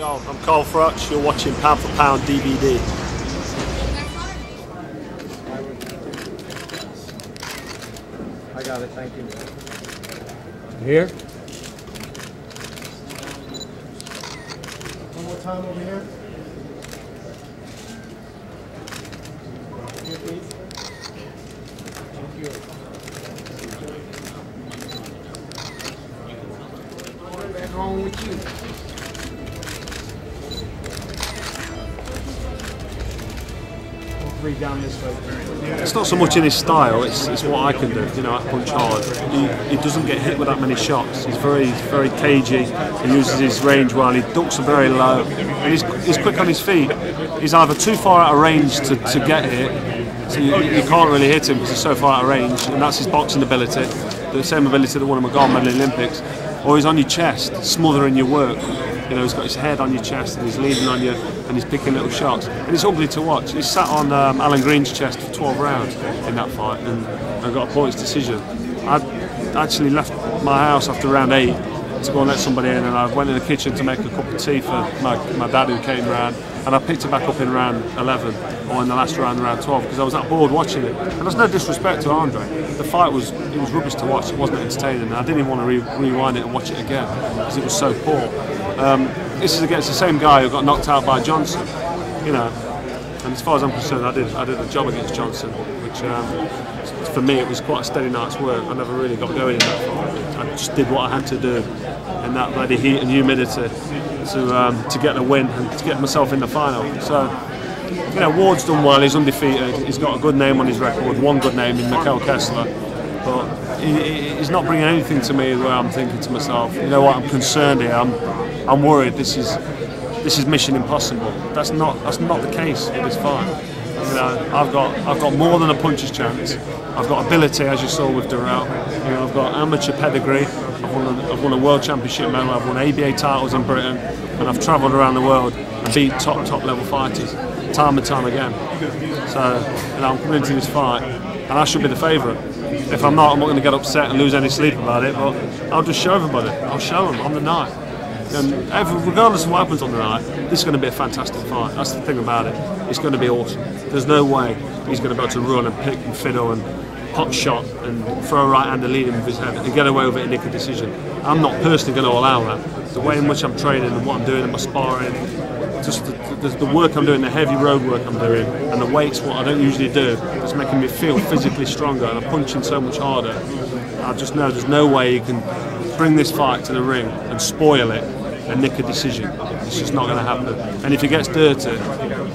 Yo, I'm For, you're watching Pound for Pound DVD. I got it, thank you. Here? One more time over here. Here, please. Thank you. What's wrong with you? Down this way. It's not so much in his style, it's what I can do, you know, I punch hard. He doesn't get hit with that many shots. He's very cagey, he uses his range well, he ducks are very low, and he's quick on his feet. He's either too far out of range to get hit, so you can't really hit him because he's so far out of range, and that's his boxing ability, the same ability that won him a gold medal in the Olympics. Or he's on your chest, smothering your work. You know, he's got his head on your chest and he's leaning on you and he's picking little shots. And it's ugly to watch. He sat on Alan Green's chest for 12 rounds in that fight and got a points decision. I actually left my house after round 8 to go and let somebody in, and I went in the kitchen to make a cup of tea for my dad who came round, and I picked it back up in round 11 or in the last round, round 12, because I was that bored watching it. And there's no disrespect to Andre. The fight was rubbish to watch. It wasn't entertaining, and I didn't even want to rewind it and watch it again because it was so poor. This is against the same guy who got knocked out by Johnson, you know. And as far as I'm concerned, I did a job against Johnson, which for me it was quite a steady night's work. I never really got going in that fight. I just did what I had to do in that bloody heat and humidity to get the win and to get myself in the final. So, you know, Ward's done well. He's undefeated. He's got a good name on his record. One good name in Mikkel Kessler, but he's not bringing anything to me where I'm thinking to myself, you know what, I'm concerned here. I'm worried. This is mission impossible. That's not the case with this fight. You know, I've got more than a puncher's chance. I've got ability, as you saw with Durrell. You know, I've got amateur pedigree. I've won a world championship medal. I've won ABA titles in Britain, and I've travelled around the world and beat top level fighters time and time again. So, you know, I'm coming into this fight, and I should be the favourite. If I'm not going to get upset and lose any sleep about it. But I'll just show everybody. I'll show them on the night. And regardless of what happens on the night, this is going to be a fantastic fight. That's the thing about it. It's going to be awesome. There's no way he's going to be able to run and pick and fiddle and pot shot and throw a right-hander leading with his head and get away with it and nick a decision. I'm not personally going to allow that. The way in which I'm training and what I'm doing in my sparring, just the work I'm doing, the heavy road work I'm doing, and the weights, what I don't usually do, it's making me feel physically stronger, and I'm punching so much harder. I just know there's no way you can bring this fight to the ring and spoil it and nick a decision. It's just not going to happen. And if he gets dirty,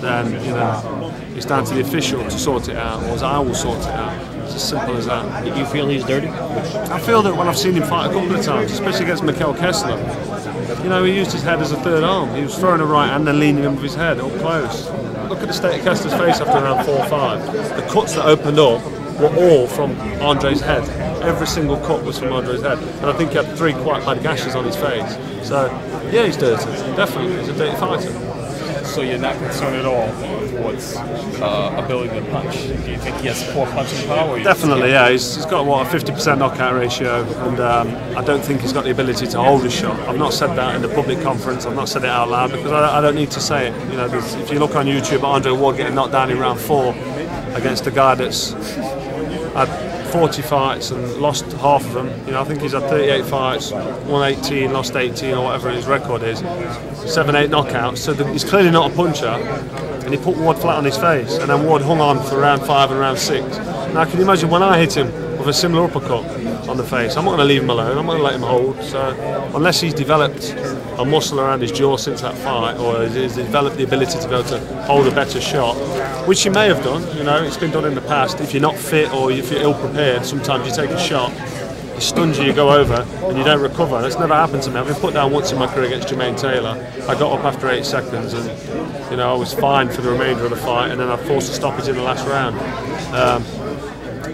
then, you know, it's down to the official to sort it out, or I will sort it out. It's as simple as that. You feel he's dirty? I feel that when I've seen him fight a couple of times, especially against Mikkel Kessler, you know, he used his head as a third arm. He was throwing a right hand and leaning in with his head up close. Look at the state of Kessler's face after round 4 or 5. The cuts that opened up were all from Andre's head. Every single cut was from Andre's head. And I think he had 3 quite bad gashes on his face. So, yeah, he's dirty. Definitely, he's a dirty fighter. So you're not concerned at all with Ward's ability to punch? Do you think he has poor punching power? Definitely, yeah. He's got, what, a 50% knockout ratio, and I don't think he's got the ability to hold a shot. I've not said that in the public conference. I've not said it out loud because I don't need to say it. You know, if you look on YouTube, Andre Ward getting knocked down in round 4 against a guy that's had 40 fights and lost half of them. You know, I think he's had 38 fights, won 18, lost 18, or whatever his record is. 7-8 knockouts. So he's clearly not a puncher, and he put Ward flat on his face, and then Ward hung on for round 5 and round 6. Now, can you imagine when I hit him with a similar uppercut on the face? I'm not going to leave him alone. I'm going to let him hold. So unless he's developed a muscle around his jaw since that fight, or he's developed the ability to be able to hold a better shot, which he may have done. You know, it's been done in the past. If you're not fit or if you're ill prepared, sometimes you take a shot, you stuns you go over, and you don't recover. That's never happened to me. I've been put down once in my career against Jermaine Taylor. I got up after 8 seconds, and you know, I was fine for the remainder of the fight, and then I forced a stoppage in the last round.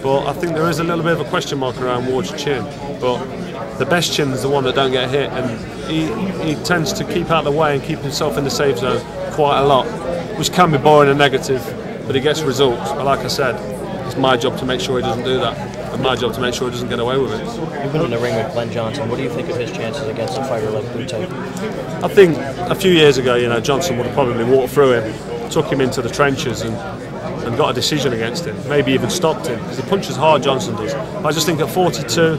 But I think there is a little bit of a question mark around Ward's chin. But the best chin is the one that don't get hit, and he tends to keep out of the way and keep himself in the safe zone quite a lot, which can be boring and negative, but he gets results. But like I said, it's my job to make sure he doesn't do that. and my job to make sure he doesn't get away with it. You've been in the ring with Glenn Johnson. What do you think of his chances against a fighter like Bute? I think a few years ago, you know, Johnson would have probably walked through him, took him into the trenches and got a decision against him, maybe even stopped him, because he punches hard, Johnson does. I just think at 42,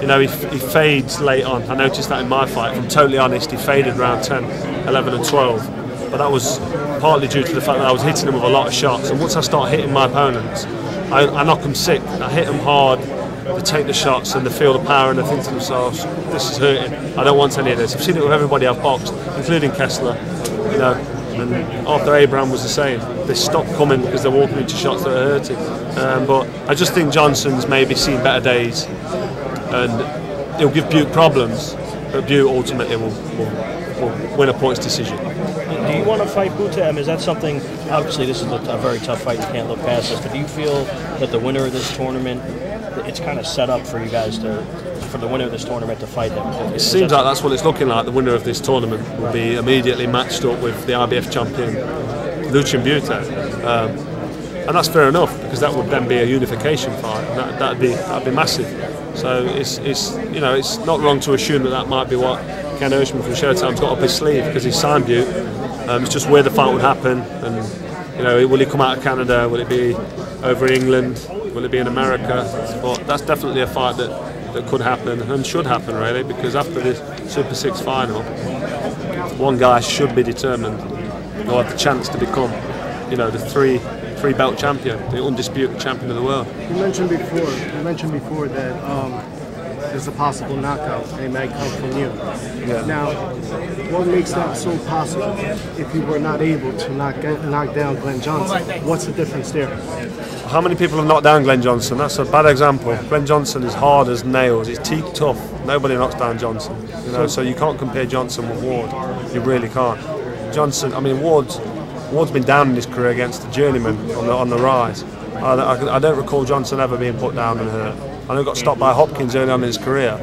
you know, he fades late on. I noticed that in my fight. If I'm totally honest, he faded round 10, 11 and 12. But that was partly due to the fact that I was hitting him with a lot of shots. And once I start hitting my opponents, I knock them sick. I hit them hard, they take the shots and they feel the power and they think to themselves, this is hurting. I don't want any of this. I've seen it with everybody I've boxed, including Kessler, you know. And Arthur Abraham was the same. They stopped coming because they're walking into shots that are hurting. But I just think Johnson's maybe seen better days, and he'll give Bute problems, but Bute ultimately will win a points decision. Do you want to fight Bute? I mean, is that something? Obviously, this is a very tough fight. You can't look past this. But do you feel that the winner of this tournament, it's kind of set up for you guys for the winner of this tournament to fight him? It seems like that's what it's looking like. The winner of this tournament will be immediately matched up with the IBF champion Lucian Bute, and that's fair enough, because that would then be a unification fight, and that'd be massive. So it's you know, it's not wrong to assume that might be what Ken Oshman from Showtime's got up his sleeve, because he's signed Bute. It's just where the fight would happen, and you know, will he come out of Canada? Will it be over in England? Will it be in America? But that's definitely a fight that could happen and should happen, really, because after this Super Six final, one guy should be determined, or have the chance to become, you know, the three belt champion, the undisputed champion of the world. You mentioned before that there's a possible knockout, and it might come from you. Yeah. Now, what makes that so possible? If you were not able to knock down Glenn Johnson, what's the difference there? How many people have knocked down Glenn Johnson? That's a bad example. Glenn Johnson is hard as nails. He's teak tough. Nobody knocks down Johnson. You know, so you can't compare Johnson with Ward. You really can't. Johnson, I mean, Ward's been down in his career against the journeyman on the rise. I don't recall Johnson ever being put down and hurt. I know he got stopped by Hopkins early on in his career,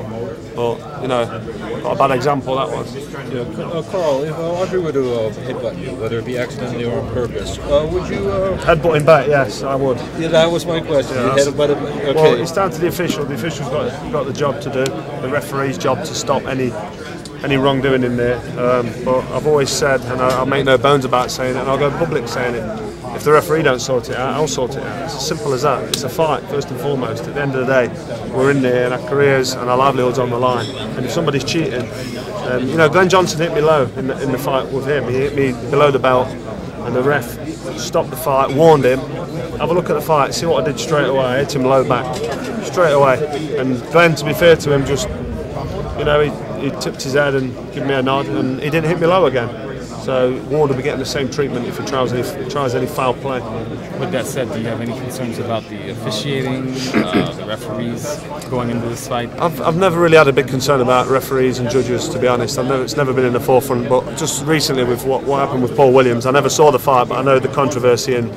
but you know, not a bad example that was. Yeah, Carl, if Andre were to headbutt you, whether it be accidentally or on purpose, would you? Headbutt him back? Yes, I would. Yeah, that was my question. Yeah, okay. Well, it's down to the official. The official's got the job to do. The referee's job to stop any wrongdoing in there. But I've always said, and I'll make no bones about saying it, and I'll go public saying it. If the referee don't sort it out, I'll sort it out. It's as simple as that. It's a fight, first and foremost. At the end of the day, we're in there and our careers and our livelihoods on the line. And if somebody's cheating, you know, Glenn Johnson hit me low in the fight with him. He hit me below the belt, and the ref stopped the fight, warned him. Have a look at the fight, see what I did straight away. I hit him low back, straight away. And Glenn, to be fair to him, just, you know, he tipped his head and gave me a nod, and he didn't hit me low again. So Ward will be getting the same treatment if he tries any foul play. With that said, do you have any concerns about the officiating, the referees going into this fight? I've never really had a big concern about referees and judges, to be honest. It's never been in the forefront. But just recently with what happened with Paul Williams, I never saw the fight, but I know the controversy and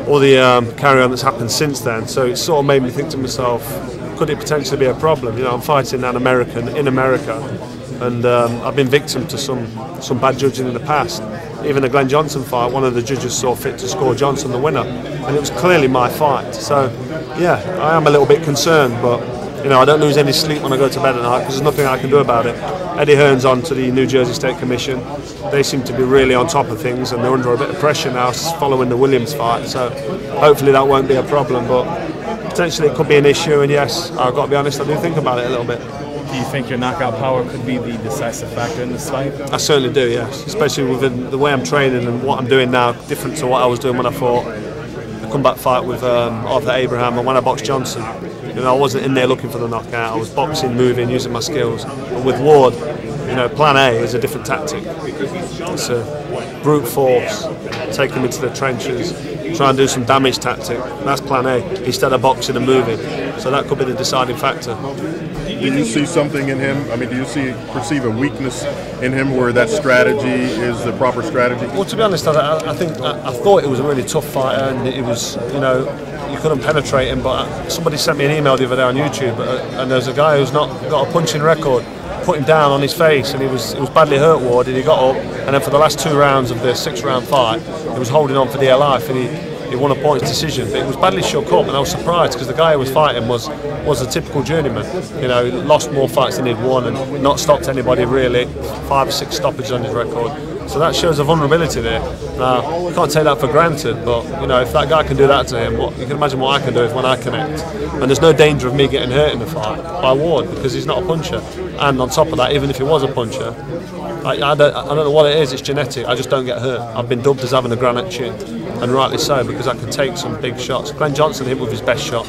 all the carry-on that's happened since then. So it sort of made me think to myself, could it potentially be a problem? You know, I'm fighting an American in America. And I've been victim to some bad judging in the past. Even the Glenn Johnson fight, one of the judges saw fit to score Johnson the winner, and it was clearly my fight. So, yeah, I am a little bit concerned, but you know, I don't lose any sleep when I go to bed at night because there's nothing I can do about it. Eddie Hearn's on to the New Jersey State Commission. They seem to be really on top of things, and they're under a bit of pressure now following the Williams fight. So, hopefully that won't be a problem, but potentially it could be an issue. And yes, I've got to be honest, I do think about it a little bit. Do you think your knockout power could be the decisive factor in this fight? I certainly do, yes. Especially with the way I'm training and what I'm doing now, different to what I was doing when I fought the comeback fight with Arthur Abraham and when I boxed Johnson. You know, I wasn't in there looking for the knockout. I was boxing, moving, using my skills. But with Ward, you know, plan A is a different tactic. It's a brute force, take him into the trenches, try and do some damage tactic. That's plan A, instead of boxing and moving. So that could be the deciding factor. Do you see something in him? I mean, do you perceive a weakness in him where that strategy is the proper strategy? Well, to be honest, I thought it was a really tough fighter, and it was, you know, you couldn't penetrate him. But somebody sent me an email the other day on YouTube, and there's a guy who's not got a punching record. Put him down on his face, and he was badly hurt, Ward, and he got up, and then for the last 2 rounds of the 6-round fight, he was holding on for dear life, and He won a points decision, but it was badly shook up, and I was surprised because the guy who was fighting was a typical journeyman. You know, lost more fights than he'd won and not stopped anybody really. 5 or 6 stoppages on his record. So that shows a vulnerability there. Now, you can't take that for granted, but you know, if that guy can do that to him, you can imagine what I can do when I connect. And there's no danger of me getting hurt in the fight by Ward because he's not a puncher. And on top of that, even if he was a puncher, I don't know what it is, it's genetic, I just don't get hurt. I've been dubbed as having a granite chin, and rightly so, because I can take some big shots. Glenn Johnson hit with his best shot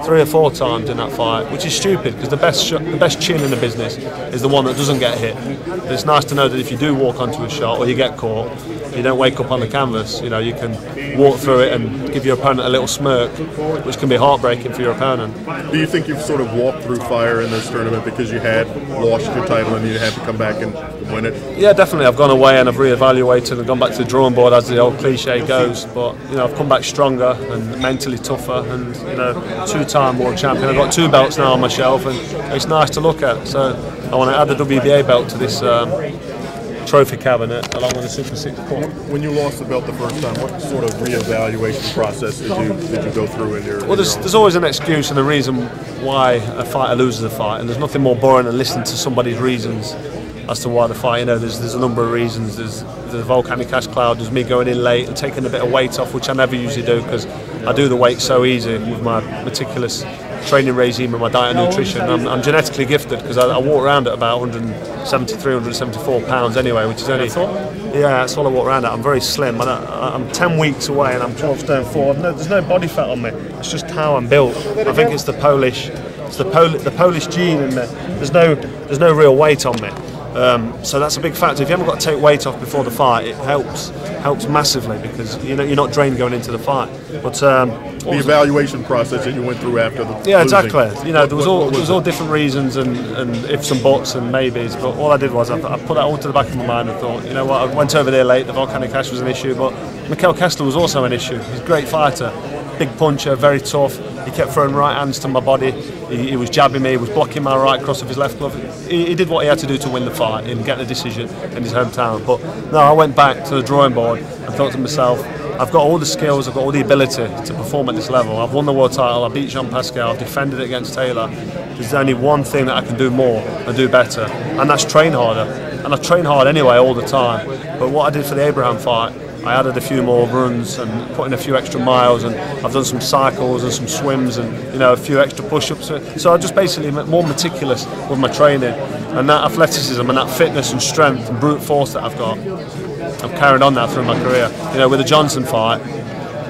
3 or 4 times in that fight, which is stupid because the best chin in the business is the one that doesn't get hit. But it's nice to know that if you do walk onto a shot or you get caught, you don't wake up on the canvas. You know, you can walk through it and give your opponent a little smirk, which can be heartbreaking for your opponent. Do you think you've sort of walked through fire in this tournament because you had lost your title and you had to come back and win it? Yeah, definitely. I've gone away and I've reevaluated and gone back to the drawing board, as the old cliche goes. But you know, I've come back stronger and mentally tougher, and you know, 2-time world champion. I've got 2 belts now on my shelf, and it's nice to look at. So I want to add the WBA belt to this trophy cabinet along with the Super Six Trophy. When you lost the belt the first time, what sort of reevaluation process did you go through in your? Well, there's always an excuse and a reason why a fighter loses a fight, and there's nothing more boring than listening to somebody's reasons as to why the fight. You know, there's a number of reasons. There's the volcanic ash cloud. There's me going in late and taking a bit of weight off, which I never usually do because I do the weight so easy with my meticulous training regime and my diet and nutrition. I'm genetically gifted because I walk around at about 173, 174 pounds anyway, which is only, yeah, that's all I walk around at. I'm very slim. I'm 10 weeks away and I'm 12 stone 4. There's no body fat on me. It's just how I'm built. I think it's the Polish gene in there. There's no real weight on me. So that's a big factor. If you haven't got to take weight off before the fight, it helps massively because you know you're not drained going into the fight. But the evaluation process that you went through after the losing, exactly. You know, there was all different reasons and ifs and buts and maybes. But all I did was I put that all to the back of my mind and thought, you know what, I went over there late. The volcanic ash was an issue, but Mikhail Kessler was also an issue. He's a great fighter, big puncher, very tough. He kept throwing right hands to my body. He was jabbing me. He was blocking my right cross of his left glove. He did what he had to do to win the fight and get the decision in his hometown. But no, I went back to the drawing board and thought to myself, I've got all the skills, I've got all the ability to perform at this level. I've won the world title, I beat Jean Pascal, I've defended it against Taylor. There's only one thing that I can do more and do better, and that's train harder. And I train hard anyway all the time. But what I did for the Abraham fight, I added a few more runs and put in a few extra miles, and I've done some cycles and some swims and a few extra push-ups. So I just basically more meticulous with my training, and that athleticism and that fitness and strength and brute force that I've got, I've carried on that through my career. With the Johnson fight,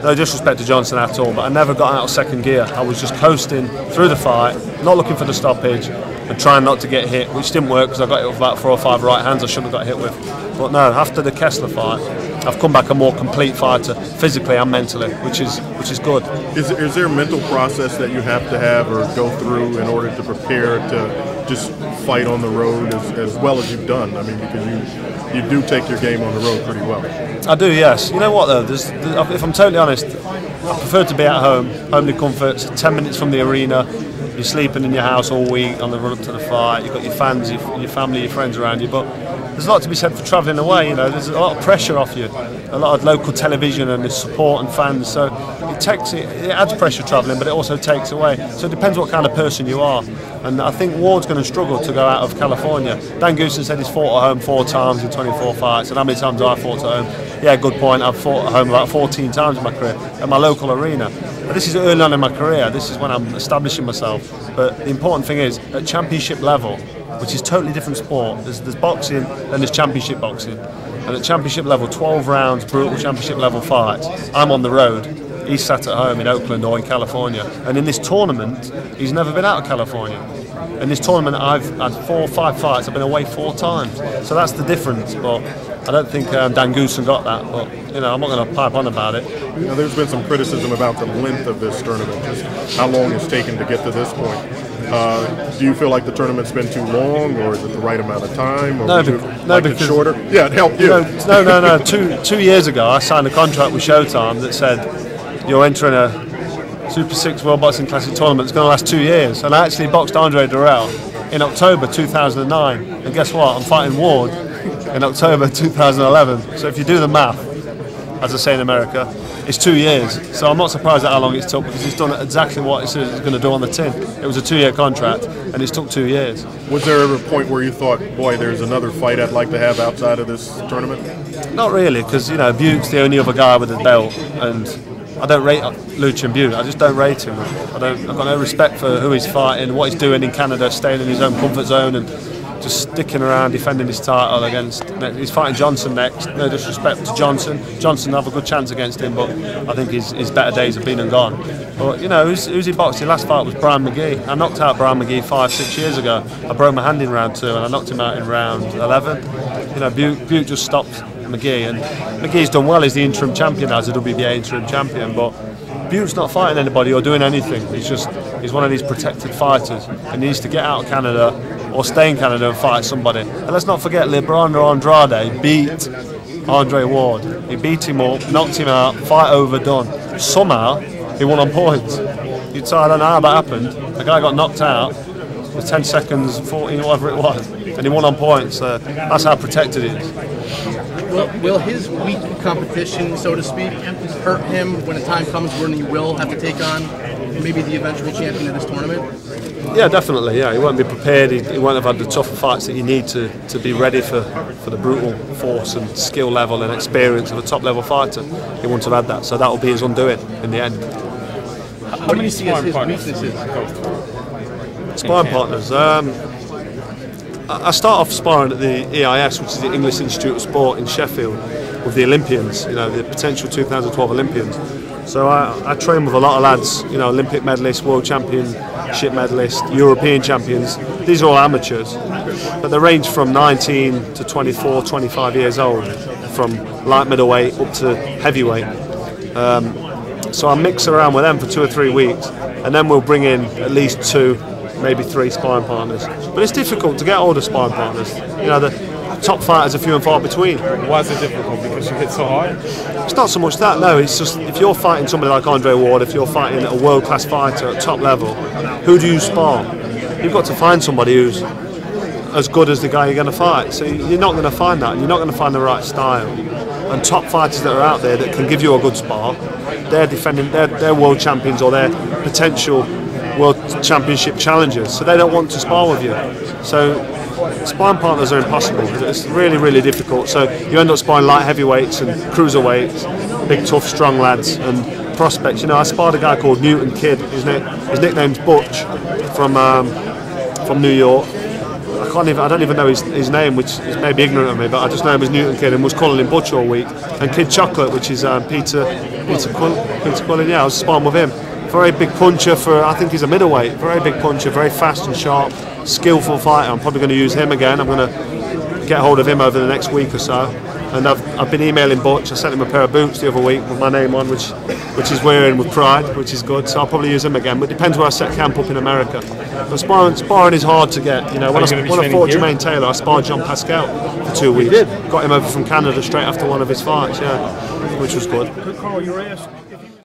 no disrespect to Johnson at all, but I never got out of second gear. I was just coasting through the fight, not looking for the stoppage, and trying not to get hit, which didn't work because I got hit with about 4 or 5 right hands I shouldn't have got hit with. But no, after the Kessler fight, I've come back a more complete fighter, physically and mentally, which is good. Is there a mental process that you have to have or go through in order to prepare to just fight on the road as well as you've done? I mean, because you do take your game on the road pretty well. I do, yes. You know what though, if I'm totally honest, I prefer to be at home, homely comforts, 10 minutes from the arena. You're sleeping in your house all week on the run up to the fight. You've got your fans, your family, your friends around you. But there's a lot to be said for travelling away. There's a lot of pressure off you. A lot of local television and the support and fans. So it adds pressure travelling, but it also takes away. So it depends what kind of person you are. And I think Ward's going to struggle to go out of California. Dan Goosen said he's fought at home 4 times in 24 fights. And how many times have I fought at home? Yeah, good point. I've fought at home about 14 times in my career at my local arena. But this is early on in my career. This is when I'm establishing myself. But the important thing is, at championship level, which is a totally different sport, there's boxing and there's championship boxing. And at championship level, 12 rounds, brutal championship level fights, I'm on the road. He's sat at home in Oakland or in California. And in this tournament, he's never been out of California. In this tournament, I've had 4 or 5 fights. I've been away 4 times. So that's the difference. But I don't think Dan Goosen got that. But I'm not going to pipe on about it. There's been some criticism about the length of this tournament, just how long it's taken to get to this point. Do you feel like the tournament's been too long, or is it the right amount of time? Or because it's shorter? Yeah, it helped you. No. 2 years ago, I signed a contract with Showtime that said you're entering a Super Six World Boxing Classic tournament. It's going to last 2 years. And I actually boxed Andre Durrell in October 2009. And guess what? I'm fighting Ward in October 2011. So if you do the math, as I say in America, it's 2 years. So I'm not surprised at how long it's took, because he's done exactly what it says it's going to do on the tin. It was a 2-year contract, and it's took 2 years. Was there ever a point where you thought, boy, there's another fight I'd like to have outside of this tournament? Not really, because Bute's the only other guy with a belt, and I don't rate Lucian Bute. I just don't rate him. I've got no respect for who he's fighting, what he's doing in Canada, staying in his own comfort zone and just sticking around defending his title against. He's fighting Johnson next. No disrespect to Johnson. Johnson have a good chance against him, but I think his better days have been and gone. But who's he boxed? His last fight was Brian McGee. I knocked out Brian McGee 5-6 years ago. I broke my hand in round 2 and I knocked him out in round 11. Bute just stopped McGee, and McGee's done well. He's the interim champion as a WBA interim champion, but Bute's not fighting anybody or doing anything. He's one of these protected fighters, and he needs to get out of Canada or stay in Canada and fight somebody. And let's not forget, Leandro Andrade beat Andre Ward. He beat him up, knocked him out, fight over, done. Somehow he won on points. I don't know how that happened. The guy got knocked out with 10 seconds, 14, whatever it was, and he won on points. That's how protected he is. Will his weak competition, so to speak, hurt him when the time comes when he will have to take on maybe the eventual champion of this tournament? Yeah, definitely. Yeah, he won't be prepared. He won't have had the tougher fights that you need to be ready for the brutal force and skill level and experience of a top level fighter. He won't have had that, so that will be his undoing in the end. How do you see his weaknesses? Sparring partners. I start off sparring at the EIS, which is the English Institute of Sport in Sheffield, with the Olympians, the potential 2012 Olympians. So I train with a lot of lads, Olympic medalists, world championship medalists, European champions. These are all amateurs, but they range from 19 to 24, 25 years old, from light middleweight up to heavyweight. So I mix around with them for 2 or 3 weeks, and then we'll bring in at least 2, maybe 3 sparring partners. But it's difficult to get older sparring partners. The top fighters are few and far between. Why is it difficult? Because you hit so hard? It's not so much that, no. It's just if you're fighting somebody like Andre Ward, if you're fighting a world-class fighter at top level, who do you spar? You've got to find somebody who's as good as the guy you're going to fight. So you're not going to find that, and you're not going to find the right style. And top fighters that are out there that can give you a good spar, they're defending their world champions or their potential world championship challengers, so they don't want to spar with you. So sparring partners are impossible. It's really, really difficult. So you end up sparring light heavyweights and cruiserweights, big, tough, strong lads and prospects. I sparred a guy called Newton Kidd. His nickname's Butch from New York. I don't even know his name, which is maybe ignorant of me, but I just know him as Newton Kidd and was calling him Butch all week. And Kid Chocolate, which is Peter Quillen. Yeah, I was sparring with him. Very big puncher I think he's a middleweight. Very big puncher, very fast and sharp, skillful fighter. I'm probably going to use him again. I'm going to get hold of him over the next week or so. And I've been emailing Butch. I sent him a pair of boots the other week with my name on, which he's wearing with pride, which is good. So I'll probably use him again. But it depends where I set camp up in America. But sparring is hard to get. When I fought Jermaine Taylor, I sparred John Pascal for 2 weeks. Got him over from Canada straight after one of his fights, yeah, which was good. Carl, you were asked